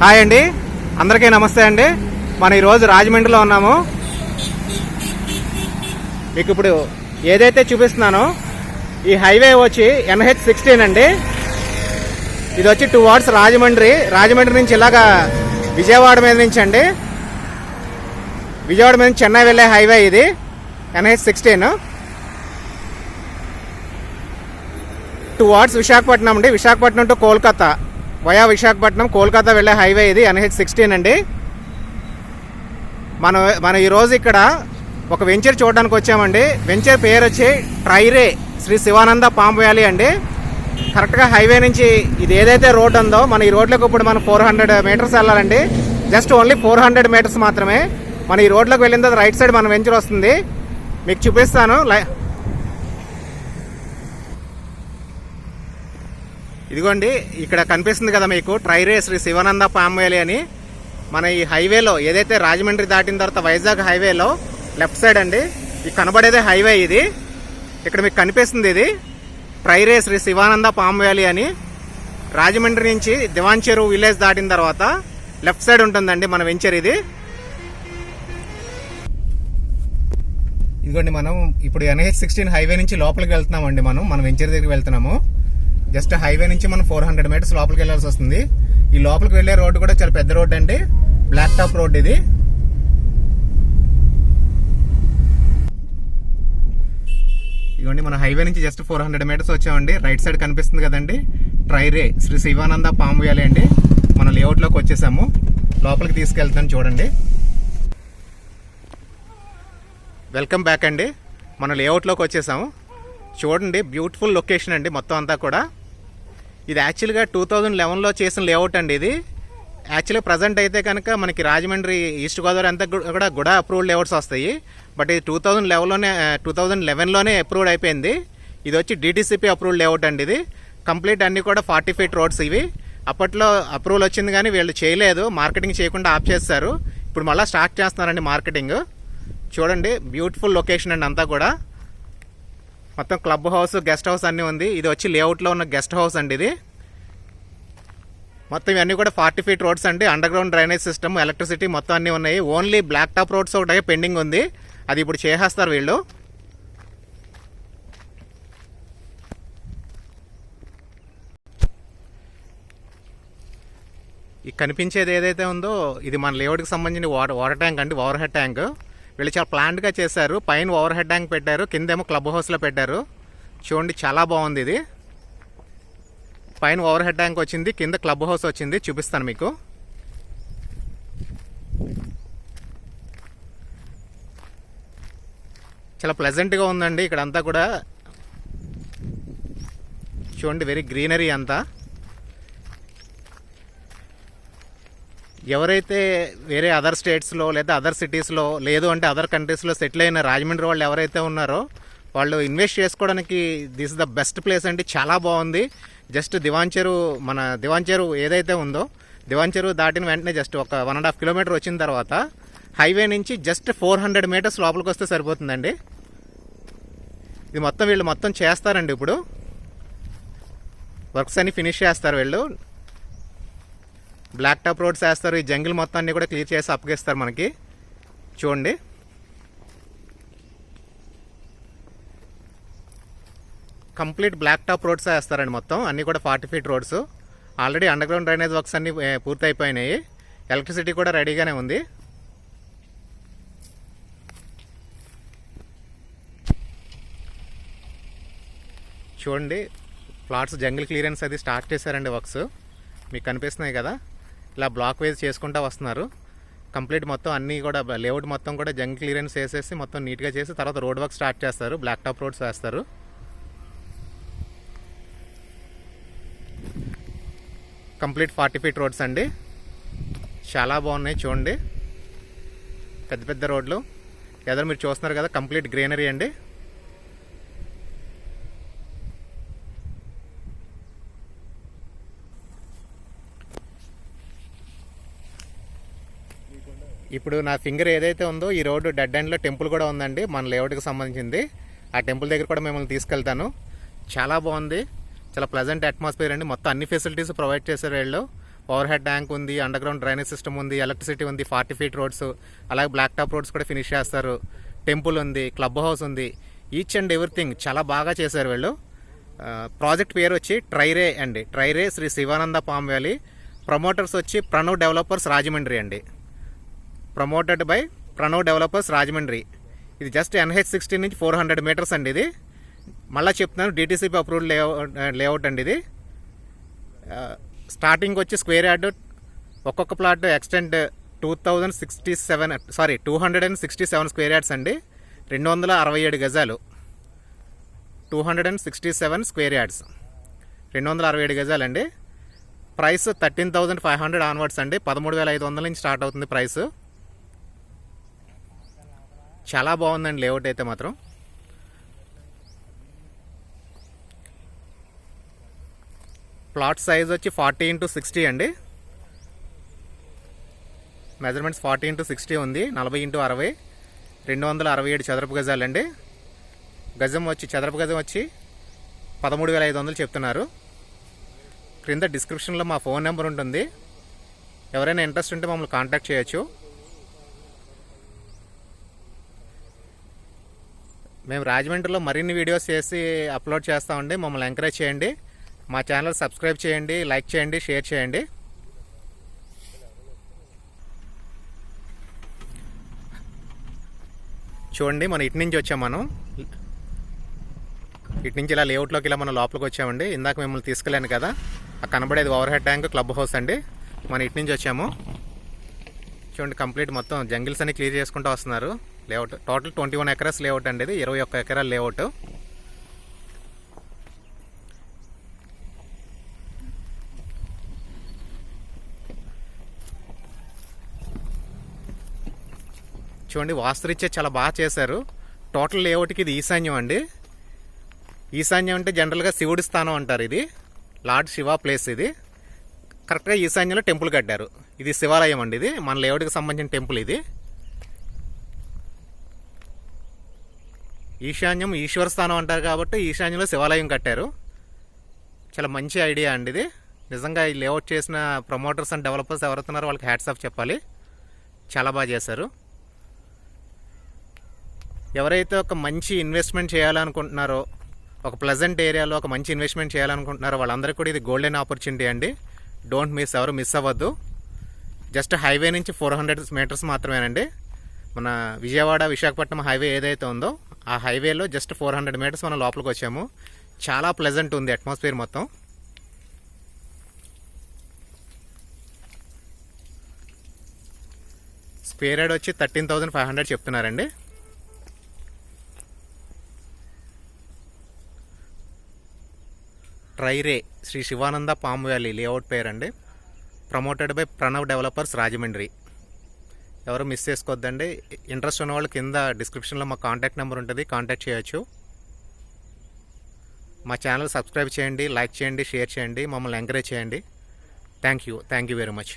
Hi అండి, అందరికీ నమస్తే అండి. మనం ఈరోజు రాజమండ్రిలో ఉన్నాము. మీకు ఇప్పుడు ఏదైతే చూపిస్తున్నానో ఈ హైవే వచ్చి NH16 అండి. ఇది వచ్చి టువార్డ్స్ రాజమండ్రి నుంచి ఇలాగా విజయవాడ మీద నుంచి అండి, విజయవాడ మీద నుంచి చెన్నై వెళ్ళే హైవే ఇది NH16. టువార్డ్స్ విశాఖపట్నం అండి, విశాఖపట్నం టు కోల్కతా, వయా విశాఖపట్నం కోల్కతా వెళ్ళే హైవే ఇది NH16 అండి. మనం ఈరోజు ఇక్కడ ఒక వెంచర్ చూడడానికి వచ్చామండి. వెంచర్ పేరు వచ్చి ట్రైరే శ్రీ శివానంద పామ్ వ్యాలీ అండి. కరెక్ట్గా హైవే నుంచి ఇది ఏదైతే రోడ్ ఉందో మన ఈ రోడ్లోకి ఇప్పుడు మనం 400 మీటర్స్ వెళ్ళాలండి. జస్ట్ ఓన్లీ 400 మీటర్స్ మాత్రమే. మన ఈ రోడ్లోకి వెళ్ళిన తర్వాత రైట్ సైడ్ మన వెంచర్ వస్తుంది, మీకు చూపిస్తాను. ఇదిగోండి, ఇక్కడ కనిపిస్తుంది కదా మీకు ట్రైరే శ్రీ శివానంద పామ్ వ్యాలీ అని. మన ఈ హైవేలో ఏదైతే రాజమండ్రి దాటిన తర్వాత వైజాగ్ హైవేలో లెఫ్ట్ సైడ్ అండి, ఈ కనబడేదే హైవే ఇది. ఇక్కడ మీకు కనిపిస్తుంది ఇది ట్రైరే శ్రీ శివానంద పామ్ వ్యాలీ అని. రాజమండ్రి నుంచి దివాన్ చెరువు విలేజ్ దాటిన తర్వాత లెఫ్ట్ సైడ్ ఉంటుందండి మన వెంచర్ ఇది. ఇదిగోండి, మనం ఇప్పుడు NH16 హైవే నుంచి లోపలికి వెళ్తున్నామండి. మన వెంచర్ దగ్గరికి వెళ్తున్నాము. జస్ట్ హైవే నుంచి మనం 400 మీటర్స్ లోపలికి వెళ్ళాల్సి వస్తుంది. ఈ లోపలికి వెళ్లే రోడ్డు కూడా చాలా పెద్ద రోడ్ అండి, బ్లాక్ టాప్ రోడ్ ఇది. ఇదిగోండి, మన హైవే నుంచి జస్ట్ 400 మీటర్స్ వచ్చామండి. రైట్ సైడ్ కనిపిస్తుంది కదండి ట్రైరే శ్రీ శివానంద పామ్ వ్యాలీ అండి. మన లేఅవుట్లోకి వచ్చేసాము, లోపలికి తీసుకెళ్తాను చూడండి. వెల్కమ్ బ్యాక్ అండి, మన లేఅవుట్లోకి వచ్చేసాము. చూడండి, బ్యూటిఫుల్ లొకేషన్ అండి మొత్తం అంతా కూడా. ఇది యాక్చువల్గా 2011లో చేసిన లేఅవుట్ అండి. ఇది యాక్చువల్గా ప్రజెంట్ అయితే కనుక మనకి రాజమండ్రి ఈస్ట్ గోదావరి అంతా కూడా గుడా అప్రూవ్డ్ లేఅవుట్స్ వస్తాయి. బట్ ఇది 2011లోనే అప్రూవ్డ్ అయిపోయింది. ఇది వచ్చి DTCP అప్రూవ్డ్ లేఅవుట్ అండి. ఇది కంప్లీట్ అన్ని కూడా 40 ఫీట్ రోడ్స్ ఇవి. అప్పట్లో అప్రూవల్ వచ్చింది కానీ వీళ్ళు చేయలేదు, మార్కెటింగ్ చేయకుండా ఆఫ్ చేస్తారు. ఇప్పుడు మళ్ళీ స్టార్ట్ చేస్తున్నారండి మార్కెటింగ్. చూడండి, బ్యూటిఫుల్ లొకేషన్ అండి అంతా కూడా. మొత్తం క్లబ్ హౌస్, గెస్ట్ హౌస్ అన్నీ ఉంది. ఇది వచ్చి లేఅవుట్లో ఉన్న గెస్ట్ హౌస్ అండి ఇది. మొత్తం ఇవన్నీ కూడా 40 ఫీట్ రోడ్స్ అండి. Under ground drainage system, electricity మొత్తం అన్నీ ఉన్నాయి. ఓన్లీ బ్లాక్ టాప్ రోడ్స్ ఒకటే పెండింగ్ ఉంది, అది ఇప్పుడు చేసేస్తారు వీళ్ళు. ఈ కనిపించేది ఏదైతే ఉందో ఇది మన లేఅవుట్కి సంబంధించిన వాటర్ ట్యాంక్ అండి, ఓవర్ హెడ్ ట్యాంక్. వీళ్ళు చాలా ప్లాంట్గా చేశారు. పైన ఓవర్ హెడ్ ట్యాంక్ పెట్టారు, కిందేమో క్లబ్ హౌస్లో పెట్టారు. చూడండి, చాలా బాగుంది ఇది. పైన ఓవర్ హెడ్ ట్యాంక్ వచ్చింది, కింద క్లబ్ హౌస్ వచ్చింది. చూపిస్తాను మీకు. చాలా ప్లెజెంట్గా ఉందండి ఇక్కడ అంతా కూడా. చూడండి, వెరీ గ్రీనరీ అంతా. ఎవరైతే వేరే అదర్ స్టేట్స్లో లేదా అదర్ సిటీస్లో లేదు అంటే అదర్ కంట్రీస్లో సెటిల్ అయిన రాజమండ్రి వాళ్ళు ఎవరైతే ఉన్నారో వాళ్ళు ఇన్వెస్ట్ చేసుకోవడానికి this is the best place అండి. చాలా బాగుంది. జస్ట్ దివాన్ చెరువు ఏదైతే ఉందో, దివాన్ చెరువు దాటిన వెంటనే జస్ట్ ఒక 1.5 కిలోమీటర్ వచ్చిన తర్వాత హైవే నుంచి జస్ట్ 400 మీటర్స్ లోపలికి వస్తే సరిపోతుందండి. ఇది మొత్తం వీళ్ళు మొత్తం చేస్తారండి. ఇప్పుడు వర్క్స్ అన్ని ఫినిష్ చేస్తారు వీళ్ళు. బ్లాక్ టాప్ రోడ్స్ వేస్తారు. ఈ జంగిల్ మొత్తం అన్ని కూడా క్లియర్ చేసి అప్పగిస్తారు మనకి. చూడండి, కంప్లీట్ బ్లాక్ టాప్ రోడ్స్ వేస్తారండి మొత్తం అన్నీ కూడా 40 feet roads. Already under ground drainage works అన్నీ పూర్తి అయిపోయినాయి. ఎలక్ట్రిసిటీ కూడా రెడీగానే ఉంది. చూడండి, ప్లాట్స్ జంగిల్ క్లియరెన్స్ అది స్టార్ట్ చేశారండి వర్క్స్. మీకు కనిపిస్తున్నాయి కదా, ఇలా బ్లాక్ వైజ్ చేసుకుంటూ వస్తున్నారు. కంప్లీట్ మొత్తం అన్నీ కూడా లేఅవుట్ మొత్తం కూడా జంగిల్ క్లియరెన్స్ వేసేసి మొత్తం నీట్గా చేసి తర్వాత రోడ్ వర్క్ స్టార్ట్ చేస్తారు. బ్లాక్ టాప్ రోడ్స్ వేస్తారు. కంప్లీట్ 40 ఫీట్ రోడ్స్ అండి, చాలా బాగున్నాయి. చూడండి, పెద్ద పెద్ద రోడ్లు. ఎదురు మీరు చూస్తున్నారు కదా, కంప్లీట్ గ్రీనరీ అండి. ఇప్పుడు నా ఫింగర్ ఏదైతే ఉందో ఈ రోడ్డు డెడ్ ఎండ్లో టెంపుల్ కూడా ఉందండి, మన లేఅవుట్కి సంబంధించింది. ఆ టెంపుల్ దగ్గర కూడా మిమ్మల్ని తీసుకెళ్తాను. చాలా బాగుంది, చాలా ప్లెజెంట్ అట్మాస్ఫియర్ అండి. మొత్తం అన్ని ఫెసిలిటీస్ ప్రొవైడ్ చేశారు వీళ్ళు. ఓవర్ హెడ్ ట్యాంక్ ఉంది, అండర్ గ్రౌండ్ డ్రైనేజ్ సిస్టమ్ ఉంది, ఎలక్ట్రిసిటీ ఉంది, 40 ఫీట్ రోడ్స్, అలాగే బ్లాక్ టాప్ రోడ్స్ కూడా ఫినిష్ చేస్తారు. టెంపుల్ ఉంది, క్లబ్ హౌస్ ఉంది, ఈచ్ అండ్ ఎవ్రీథింగ్ చాలా బాగా చేశారు వీళ్ళు. ప్రాజెక్ట్ పేరు వచ్చి ట్రైరే అండి, ట్రైరే Shri Sivananda palm valley. Promoters వచ్చి ప్రణవ్ డెవలపర్స్ రాజమండ్రి అండి. Promoted by Pranav developers Rajahmundry. ఇది జస్ట్ NH16 నుంచి 400 మీటర్స్ అండి. ఇది మళ్ళీ చెప్తున్నాను, DTCP అప్రూవ్డ్ లేఅవుట్ అండి. ఇది స్టార్టింగ్ వచ్చి స్క్వేర్ యార్డ్ ఒక్కొక్క ప్లాట్ ఎక్స్టెండ్ 267 స్క్వేర్ యార్డ్స్ అండి. 267 గజాలు, 267 స్క్వేర్ యార్డ్స్, 267 గజాలండి. ప్రైస్ 13,500 ఆన్వర్డ్స్ అండి. 13,500 నుంచి స్టార్ట్ అవుతుంది ప్రైస్. చాలా బాగుందండి లేఅవుట్ అయితే మాత్రం. ప్లాట్ సైజ్ వచ్చి 40x60 అండి. మెజర్మెంట్స్ 40x60 ఉంది. 40x60, 267 చదరపు గజాలండి. గజం వచ్చి చదరపు గజం వచ్చి 13,500 చెప్తున్నారు. క్రింద డిస్క్రిప్షన్లో మా ఫోన్ నెంబర్ ఉంటుంది. ఎవరైనా ఇంట్రెస్ట్ ఉంటే మమ్మల్ని కాంటాక్ట్ చేయొచ్చు. మేము రాజమండ్రిలో మరిన్ని వీడియోస్ చేసి అప్లోడ్ చేస్తామండి. మమ్మల్ని ఎంకరేజ్ చేయండి. మా ఛానల్ సబ్స్క్రైబ్ చేయండి, లైక్ చేయండి, షేర్ చేయండి. చూడండి, మనం ఇటు నుంచి వచ్చాం. ఇటు నుంచి ఇలా లేఅవుట్లోకి ఇలా మనం లోపలికి వచ్చామండి. ఇందాక మిమ్మల్ని తీసుకెళ్ళాను కదా, ఆ కనబడేది over head tank, club house అండి. మనం ఇటు నుంచి వచ్చాము. చూడండి, కంప్లీట్ మొత్తం జంగిల్స్ అన్ని క్లియర్ చేసుకుంటూ వస్తున్నారు. లేఅవుట్ టోటల్ 21 ఎకరాస్ లేఅవుట్ అండి. ఇది 21 ఎకరాల లేఅవుట్. చూడండి, వాస్తురీత్యా చాలా బాగా చేశారు. టోటల్ లేఅవుట్కి ఇది ఈశాన్యం అండి. ఈశాన్యం అంటే జనరల్గా శివుడి స్థానం అంటారు. ఇది లార్డ్ శివ ప్లేస్. ఇది కరెక్ట్గా ఈశాన్యంలో టెంపుల్ కట్టారు. ఇది శివాలయం అండి. ఇది మన లేఅవుట్కి సంబంధించిన టెంపుల్. ఇది ఈశాన్యం ఈశ్వర స్థానం అంటారు కాబట్టి ఈశాన్యంలో శివాలయం కట్టారు. చాలా మంచి ఐడియా అండి ఇది. నిజంగా ఈ లేఅవుట్ చేసిన ప్రమోటర్స్ అండ్ డెవలపర్స్ ఎవరుతున్నారో వాళ్ళకి హ్యాట్స్ ఆఫ్ చెప్పాలి. చాలా బాగా చేశారు. ఎవరైతే ఒక మంచి ఇన్వెస్ట్మెంట్ చేయాలనుకుంటున్నారో, ఒక ప్లెజెంట్ ఏరియాలో ఒక మంచి ఇన్వెస్ట్మెంట్ చేయాలనుకుంటున్నారో వాళ్ళందరికీ కూడా ఇది గోల్డెన్ ఆపర్చునిటీ అండి. డోంట్ మిస్, ఎవరు మిస్ అవ్వద్దు. జస్ట్ హైవే నుంచి 400 మీటర్స్ మాత్రమేనండి. మన విజయవాడ విశాఖపట్నం హైవే ఏదైతే ఉందో ఆ హైవేలో జస్ట్ 400 మీటర్స్ మనం లోపలికి వచ్చాము. చాలా ప్లెజెంట్ ఉంది అట్మాస్ఫియర్ మొత్తం. స్క్వేర్ యార్డ్ వచ్చి 13,500 చెప్తున్నారండి. ట్రైరే Shri Sivananda palm valley layout పేరండి. Promoted by Pranav developers Rajahmundry. ఎవరు మిస్ చేసుకోవద్దండి. ఇంట్రెస్ట్ ఉన్న వాళ్ళు కింద డిస్క్రిప్షన్లో మా కాంటాక్ట్ నెంబర్ ఉంటుంది, కాంటాక్ట్ చేయొచ్చు. మా ఛానల్ సబ్స్క్రైబ్ చేయండి, లైక్ చేయండి, షేర్ చేయండి, మమ్మల్ని ఎంకరేజ్ చేయండి. Thank you very much.